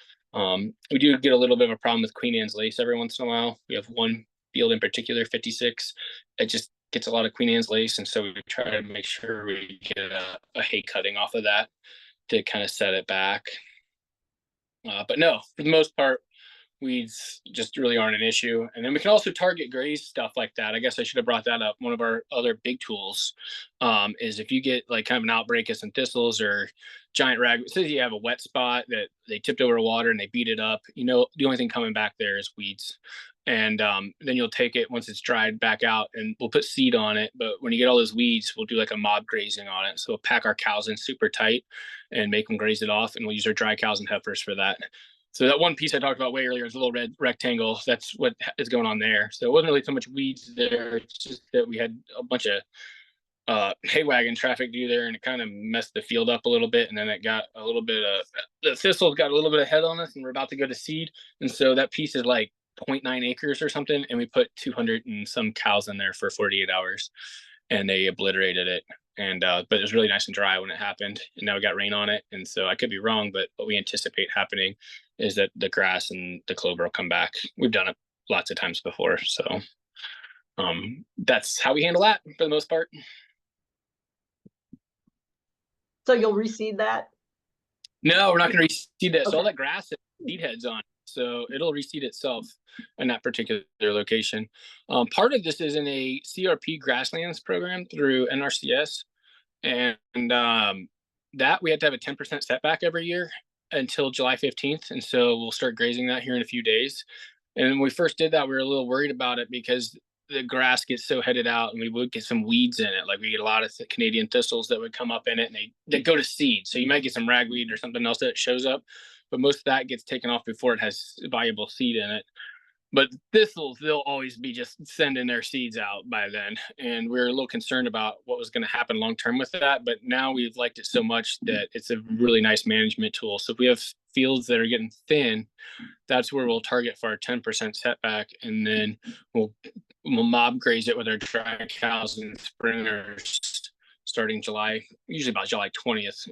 We do get a little bit of a problem with Queen Anne's lace every once in a while. We have one field in particular, 56, it just gets a lot of Queen Anne's lace, and so we try to make sure we get a hay cutting off of that to kind of set it back. But no, for the most part, weeds just really aren't an issue. And then we can also target graze stuff like that. I guess I should have brought that up. One of our other big tools is if you get like kind of an outbreak of some thistles or giant rag, say you have a wet spot that they tipped over water and they beat it up, you know, the only thing coming back there is weeds. And then you'll take it once it's dried back out and we'll put seed on it. But when you get all those weeds, we'll do like a mob grazing on it. So we'll pack our cows in super tight and make them graze it off. And we'll use our dry cows and heifers for that. So that one piece I talked about way earlier is a little red rectangle. That's what is going on there. So it wasn't really so much weeds there. It's just that we had a bunch of hay wagon traffic due there, and it kind of messed the field up a little bit. And then it got a little bit of the thistles got a little bit ahead on us, and we're about to go to seed. And so that piece is like 0.9 acres or something, and we put 200 and some cows in there for 48 hours, and they obliterated it. And but it was really nice and dry when it happened, and now we got rain on it. And so I could be wrong, but what we anticipate happening is that the grass and the clover will come back. We've done it lots of times before, so that's how we handle that for the most part. So you'll reseed that? No, we're not going to reseed that. Okay. So all that grass has seed heads on, so it'll reseed itself in that particular location. Part of this is in a CRP grasslands program through NRCS, and that we have to have a 10% setback every year until July 15th. And so we'll start grazing that here in a few days. And when we first did that, we were a little worried about it because the grass gets so headed out and we would get some weeds in it. Like we get a lot of Canadian thistles that would come up in it and they go to seed. So you might get some ragweed or something else that shows up, but most of that gets taken off before it has viable seed in it. But thistles, they'll always be just sending their seeds out by then. And we were a little concerned about what was going to happen long term with that. But now we've liked it so much that it's a really nice management tool. So if we have fields that are getting thin, that's where we'll target for our 10% setback. And then we'll mob graze it with our dry cows and springers starting July, usually about July 20th.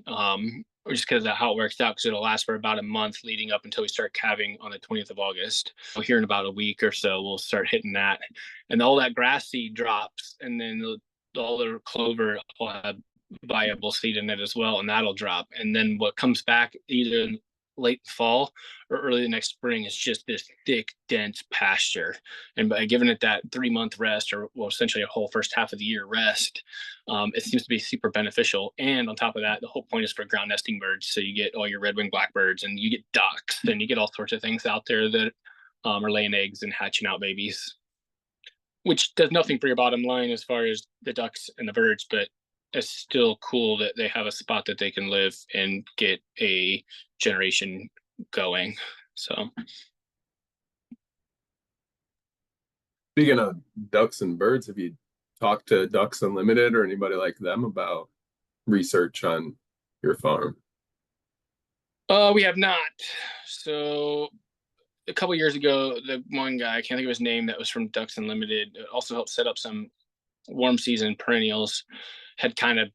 Just because of how it works out, because it'll last for about a month leading up until we start calving on the 20th of August. So here in about a week or so, we'll start hitting that. And all that grass seed drops, and then all the clover will have viable seed in it as well, and that'll drop. And then what comes back either in late fall or early the next spring is just this thick, dense pasture. And by giving it that 3-month rest, or well, essentially a whole first half of the year rest, it seems to be super beneficial. And on top of that, the whole point is for ground nesting birds. So you get all your red-winged blackbirds and you get ducks and you get all sorts of things out there that are laying eggs and hatching out babies, which does nothing for your bottom line as far as the ducks and the birds, but it's still cool that they have a spot that they can live and get a generation going. So Speaking of ducks and birds, have you talked to Ducks Unlimited or anybody like them about research on your farm? we have not. So a couple years ago, the one guy, I can't think of his name, that was from Ducks Unlimited, also helped set up some warm season perennials, had kind of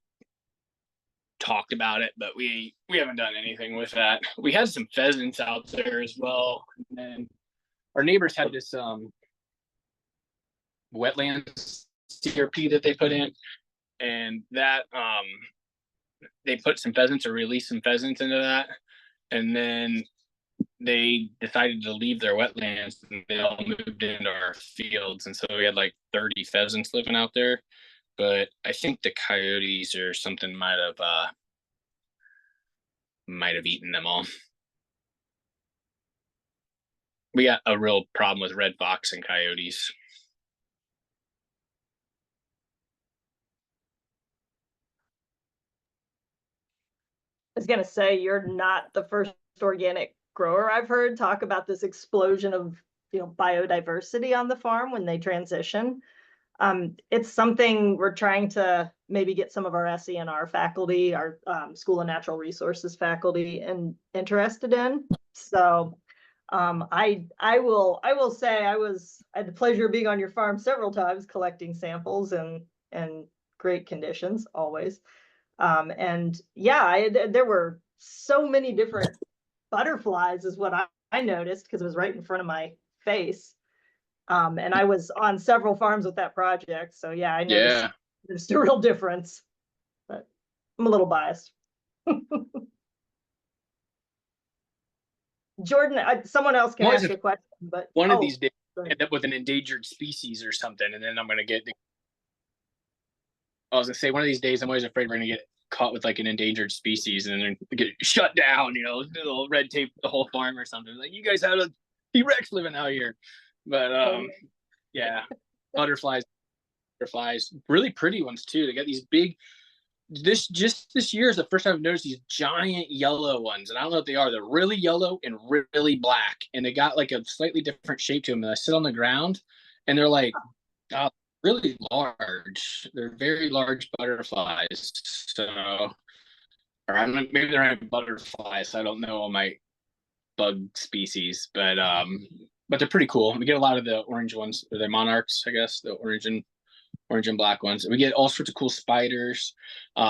talked about it, but we haven't done anything with that. We had some pheasants out there as well, and then our neighbors had this wetlands CRP that they put in, and that they put some pheasants or released some pheasants into that, and then they decided to leave their wetlands and they all moved into our fields, and so we had like 30 pheasants living out there. But I think the coyotes or something might have eaten them all. We got a real problem with red fox and coyotes. I was gonna say, you're not the first organic grower I've heard talk about this explosion of, biodiversity on the farm when they transition. It's something we're trying to maybe get some of our SENR faculty, our School of Natural Resources faculty, and interested in. So I will say I had the pleasure of being on your farm several times, collecting samples in great conditions always. And yeah, there were so many different butterflies is what I noticed, because it was right in front of my face. And I was on several farms with that project. So yeah, I noticed Yeah. there's a real difference, but I'm a little biased. Jordan, someone else can Well, ask a question, but one of these days go ahead. end up with an endangered species or something, and then I'm gonna get. I was gonna say one of these days I'm always afraid we're gonna get caught with like an endangered species and then get shut down. You know, little red tape the whole farm or something. Like you guys have a T-Rex living out here, but yeah, butterflies, really pretty ones too. They got these big. This year is the first time I've noticed these giant yellow ones, and I don't know what they are. They're really yellow and really black, and they got like a slightly different shape to them. And I sit on the ground, and they're like really large. They're very large butterflies. So, or I don't know, maybe they're not butterflies. I don't know all my bug species, but they're pretty cool. We get a lot of the orange ones, or the monarchs, I guess, the orange and black ones. We get all sorts of cool spiders.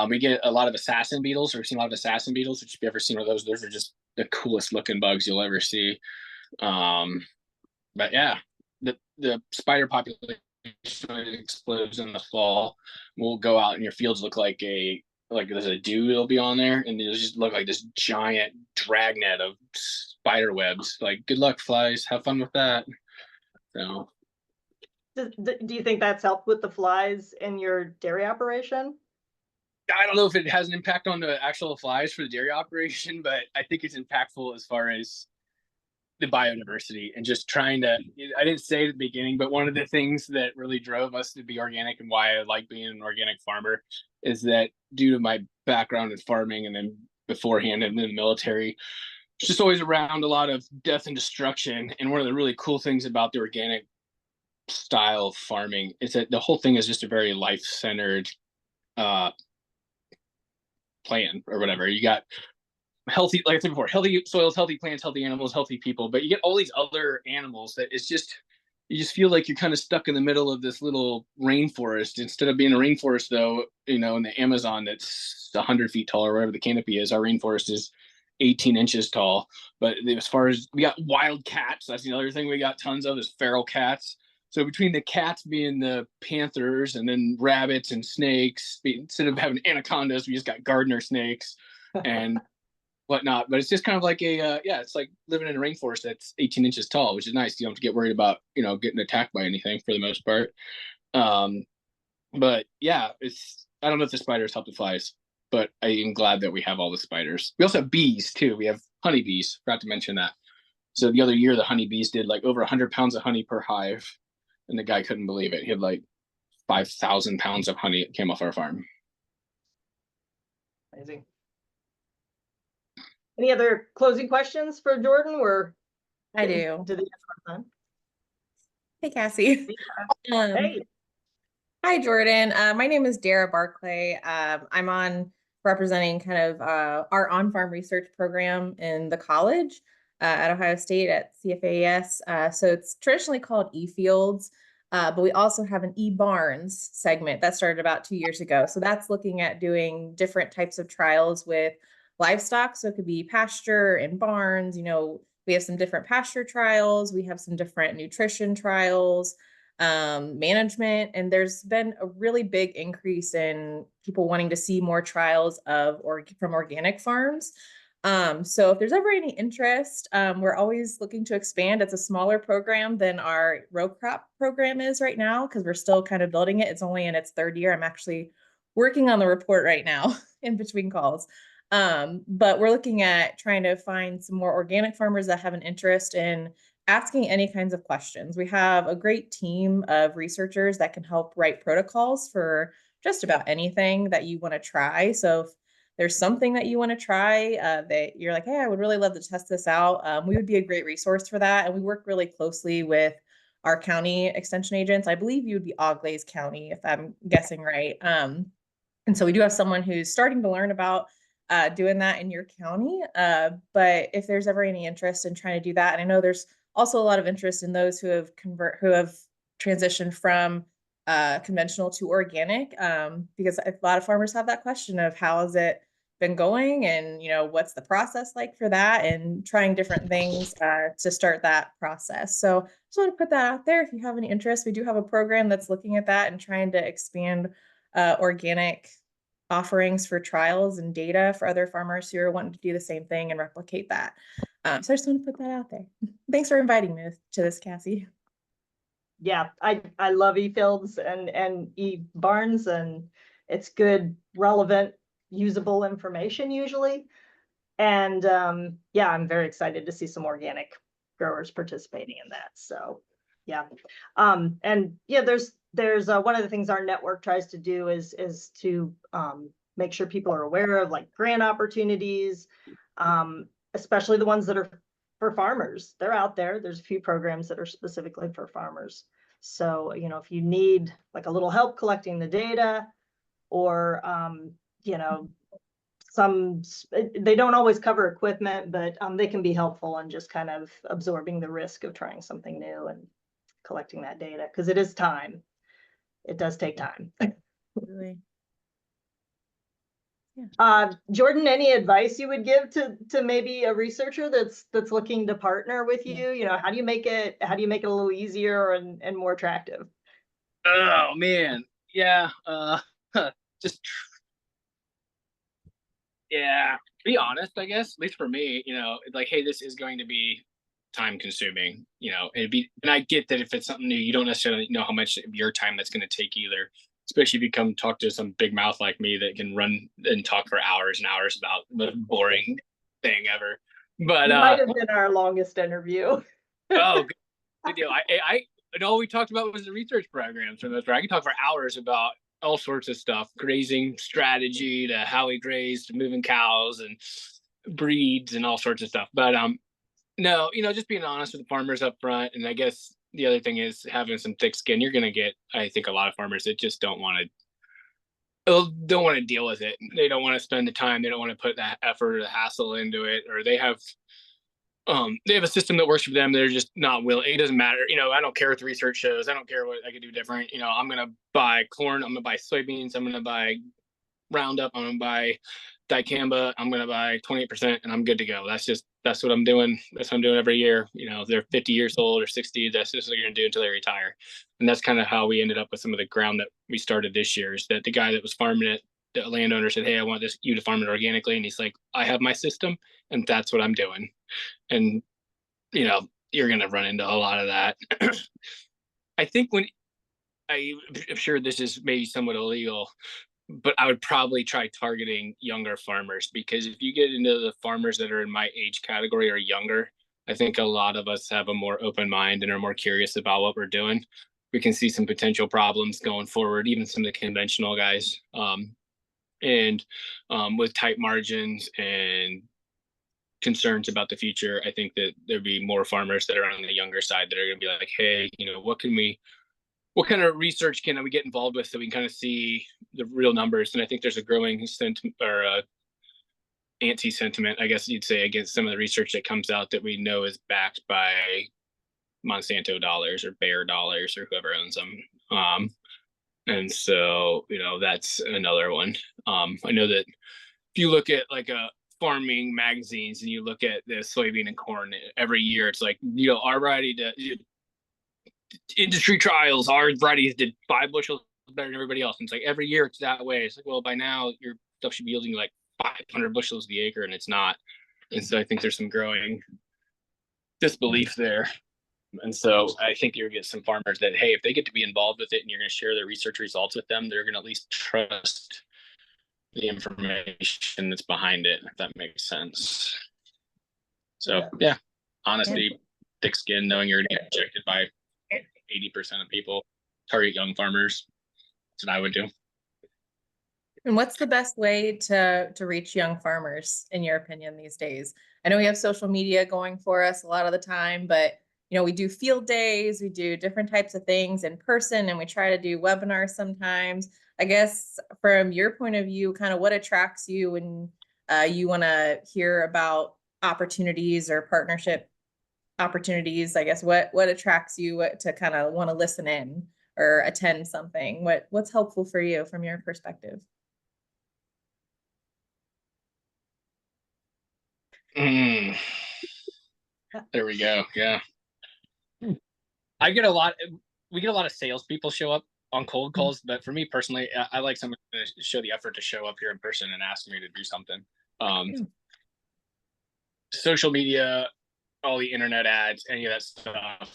We get a lot of assassin beetles. We've seen a lot of assassin beetles, which if you've ever seen one of those are just the coolest looking bugs you'll ever see. But yeah, the spider population explodes in the fall. We'll go out and your fields look like there's a dew that'll be on there, and it'll just look like this giant dragnet of spider webs. Like, good luck, flies. Have fun with that. So. Do you think that's helped with the flies in your dairy operation? I don't know if it has an impact on the actual flies for the dairy operation, but I think it's impactful as far as the biodiversity and just trying to, I didn't say at the beginning, but one of the things that really drove us to be organic and why I like being an organic farmer is that due to my background in farming and then beforehand and in the military, it's just always around a lot of death and destruction. And one of the really cool things about the organic style of farming is that the whole thing is just a very life-centered plan or whatever. You got healthy, like I said before, healthy soils, healthy plants, healthy animals, healthy people, but you get all these other animals that it's just, you just feel like you're kind of stuck in the middle of this little rainforest. Instead of being a rainforest though, you know, in the Amazon that's 100 feet tall or whatever the canopy is, our rainforest is 18 inches tall. But as far as, we got wild cats, that's the other thing we got tons of is feral cats. So between the cats being the panthers and then rabbits and snakes, instead of having anacondas, we just got gardener snakes and whatnot. But it's just kind of like it's like living in a rainforest that's 18 inches tall, which is nice. You don't have to get worried about, you know, getting attacked by anything for the most part. But yeah, I don't know if the spiders help the flies, but I am glad that we have all the spiders. We also have bees too. We have honeybees. Forgot to mention that. So the other year, the honeybees did like over 100 pounds of honey per hive. And the guy couldn't believe it. He had like 5,000 pounds of honey that came off our farm. Amazing. Any other closing questions for Jordan? I do. To the end. Hey, Cassie. Hey. Hi, Jordan. My name is Dara Barclay. I'm on representing kind of our on-farm research program in the college at Ohio State at CFAES. So it's traditionally called eFields, but we also have an eBarns segment that started about 2 years ago. So that's looking at doing different types of trials with livestock. So it could be pasture and barns. You know, we have some different pasture trials. We have some different nutrition trials, management, and there's been a really big increase in people wanting to see more trials from organic farms. So if there's ever any interest, we're always looking to expand. It's a smaller program than our row crop program is right now because we're still kind of building it. It's only in its third year. I'm actually working on the report right now in between calls. But we're looking at trying to find some more organic farmers that have an interest in asking any kinds of questions. We have a great team of researchers that can help write protocols for just about anything that you want to try. So if there's something that you want to try that you're like, hey, I would really love to test this out, we would be a great resource for that. And we work really closely with our county extension agents. I believe you would be Auglaize County, if I'm guessing right. And so we do have someone who's starting to learn about doing that in your county. But if there's ever any interest in trying to do that, and I know there's also a lot of interest in those who have transitioned from conventional to organic, because a lot of farmers have that question of how has it been going, and what's the process like for that, and trying different things to start that process. So just want to put that out there if you have any interest. We do have a program that's looking at that and trying to expand organic offerings for trials and data for other farmers who are wanting to do the same thing and replicate that. So I just want to put that out there. Thanks for inviting me to this, Cassie. Yeah, I love e-fields and e-barns, and it's good, relevant, usable information usually. And yeah, I'm very excited to see some organic growers participating in that. So yeah, and yeah, there's one of the things our network tries to do is to make sure people are aware of like grant opportunities, especially the ones that are for farmers. They're out there. There's a few programs that are specifically for farmers. So, if you need like a little help collecting the data, or, they don't always cover equipment, but they can be helpful in just kind of absorbing the risk of trying something new and collecting that data, because it is time. It does take time. Really. Jordan, any advice you would give to maybe a researcher that's looking to partner with you? How do you make it a little easier and more attractive? Oh man, yeah. Just yeah. Be honest, I guess. At least for me, like, hey, this is going to be time consuming. And I get that if it's something new, you don't necessarily know how much of your time that's going to take either. Especially if you come talk to some big mouth like me that can run and talk for hours and hours about the boring thing ever. But you might have been our longest interview. Oh, good deal. And all we talked about was the research programs for those. I can talk for hours about all sorts of stuff, grazing strategy to how we graze to moving cows and breeds and all sorts of stuff. But no, just being honest with the farmers up front. And I guess the other thing is having some thick skin. You're going to get, I think, a lot of farmers that just don't want to deal with it. They don't want to spend the time. They don't want to put that effort or the hassle into it, or they have a system that works for them. They're just not willing. It doesn't matter. I don't care what the research shows. I don't care what I could do different. I'm going to buy corn. I'm going to buy soybeans. I'm going to buy Roundup. I'm going to buy dicamba. I'm going to buy 28% and I'm good to go. That's what I'm doing. That's what I'm doing every year. If they're 50 years old or 60, that's just what they're going to do until they retire. And that's kind of how we ended up with some of the ground that we started this year, is that the guy that was farming it, the landowner said, hey, I want you to farm it organically. And he's like, I have my system and that's what I'm doing. And, you're going to run into a lot of that. I think I'm sure this is maybe somewhat illegal, but I would probably try targeting younger farmers, because if you get into the farmers that are in my age category or younger, I think a lot of us have a more open mind and are more curious about what we're doing. We can see some potential problems going forward, even some of the conventional guys. And with tight margins and concerns about the future, I think that there'd be more farmers that are on the younger side that are going to be like, hey, what kind of research can we get involved with so we can kind of see the real numbers? And I think there's a growing anti-sentiment, I guess you'd say, against some of the research that comes out that we know is backed by Monsanto dollars or Bayer dollars or whoever owns them. And so, that's another one. I know that if you look at like a farming magazines and you look at the soybean and corn every year, it's like, our variety industry trials, our varieties did 5 bushels better than everybody else. And it's like every year it's that way. It's like, well, by now your stuff should be yielding like 500 bushels the acre, and it's not. And so I think there's some growing disbelief there. And so I think you'll get some farmers that, hey, if they get to be involved with it and you're going to share their research results with them, they're going to at least trust the information that's behind it, if that makes sense. So yeah, honesty, thick skin, knowing you're going to get rejected by 80% of people. Target young farmers. That's what I would do. And what's the best way to reach young farmers, in your opinion, these days? I know we have social media going for us a lot of the time, but we do field days, we do different types of things in person, and we try to do webinars sometimes. I guess from your point of view, kind of what attracts you when you want to hear about opportunities or partnership opportunities? I guess what attracts you to kind of want to listen in or attend something? What's helpful for you from your perspective? Mm. There we go. Yeah. I get a lot. We get a lot of salespeople show up on cold calls, but for me personally, I like someone to show the effort to show up here in person and ask me to do something. Social media, all the internet ads, any of that stuff.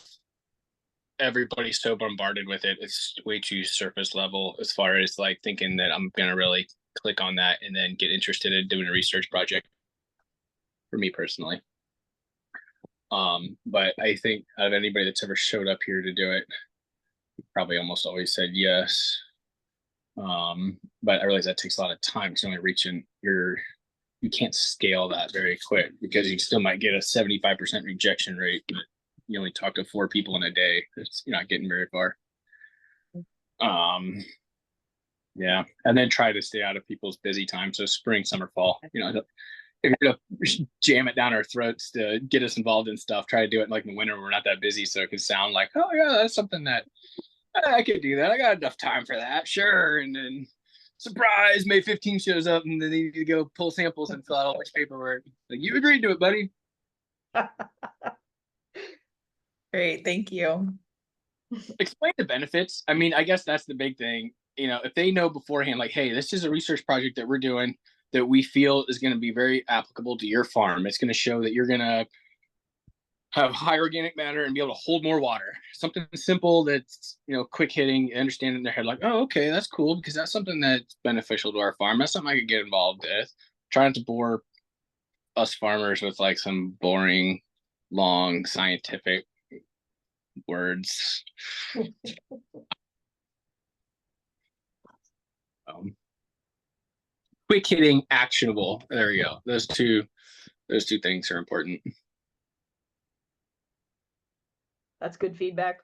Everybody's so bombarded with it. It's way too surface level as far as like thinking that I'm gonna really click on that and then get interested in doing a research project. For me personally. But I think out of anybody that's ever showed up here to do it, probably almost always said yes. But I realize that takes a lot of time because you're only reaching you can't scale that very quick because you still might get a 75% rejection rate, but you only talk to 4 people in a day. You're not getting very far. Yeah, and then try to stay out of people's busy time. So spring, summer, fall. You know, if you're gonna jam it down our throats to get us involved in stuff, try to do it like in the winter when we're not that busy, so it can sound like, oh yeah, that's something that I could do that. I got enough time for that, sure. And then surprise, May 15th shows up, and then you need to go pull samples and fill out all this paperwork. Like, you agreed to it, buddy. Great, thank you. Explain the benefits. I mean, I guess that's the big thing. You know, if they know beforehand, like, hey, this is a research project that we're doing that we feel is going to be very applicable to your farm. It's going to show that you're going to have high organic matter and be able to hold more water. Something simple that's, you know, quick hitting, understand in their head, like, oh, okay, that's cool because that's something that's beneficial to our farm. That's something I could get involved with. Trying to bore us farmers with like some boring, long, scientific words. Quick hitting, actionable. There we go. Those two things are important. That's good feedback.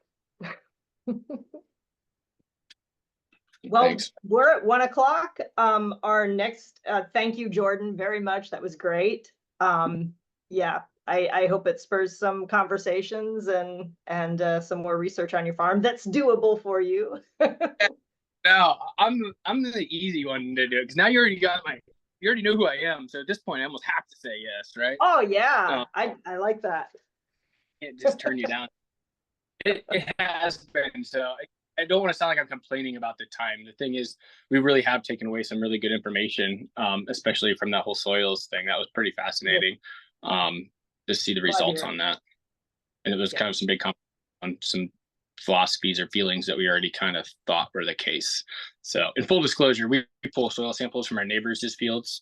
Well, Thanks. we're at 1 o'clock. Our next, thank you, Jordan, very much. That was great. Yeah, I hope it spurs some conversations and some more research on your farm that's doable for you. Now I'm the easy one to do it because now you already know who I am. So at this point, I almost have to say yes, right? Oh yeah, I like that. Can't just turn you down. It has been. So I don't want to sound like I'm complaining about the time. The thing is, we really have taken away some really good information, especially from that whole soils thing. That was pretty fascinating. To see the results on that. And it was kind of some big on some philosophies or feelings that we already kind of thought were the case. So in full disclosure, we pull soil samples from our neighbors' fields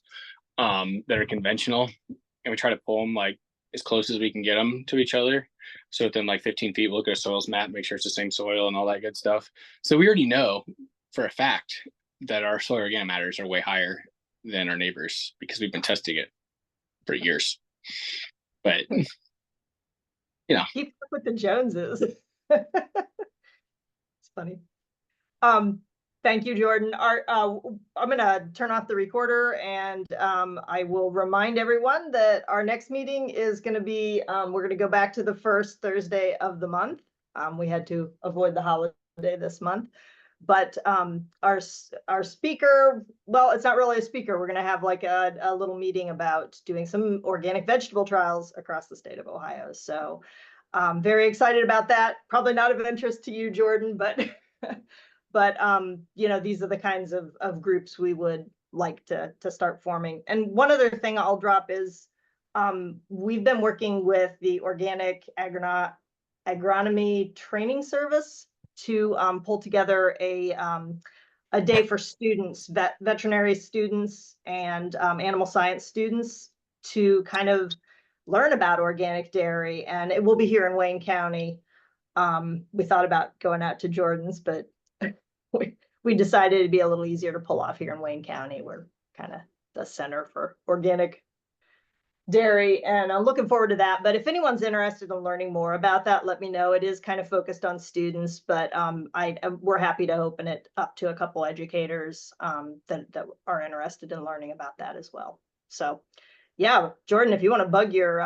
that are conventional, and we try to pull them like as close as we can get them to each other. So within like 15 feet, we'll look at a soils map, make sure it's the same soil and all that good stuff. So we already know for a fact that our soil organic matters are way higher than our neighbors because we've been testing it for years. But you know, Keep up with the Joneses. It's funny. Thank you, Jordan. I'm gonna turn off the recorder and I will remind everyone that our next meeting is gonna be, we're gonna go back to the first Thursday of the month. We had to avoid the holiday this month, but our speaker, well, it's not really a speaker. We're gonna have like a little meeting about doing some organic vegetable trials across the state of Ohio. So very excited about that. Probably not of interest to you, Jordan, but but you know, these are the kinds of groups we would like to start forming. And one other thing I'll drop is we've been working with the Organic Agronomy Training Service to pull together a day for students, veterinary students and animal science students to kind of learn about organic dairy, and it will be here in Wayne County. We thought about going out to Jordan's, but we decided it'd be a little easier to pull off here in Wayne County. We're kind of the center for organic dairy, and I'm looking forward to that. But if anyone's interested in learning more about that, let me know. It is kind of focused on students, but we're happy to open it up to a couple educators that are interested in learning about that as well. So yeah, Jordan, if you want to bug your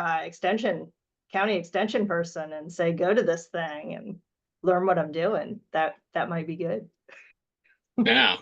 county extension person and say, go to this thing and learn what I'm doing, that might be good. yeah,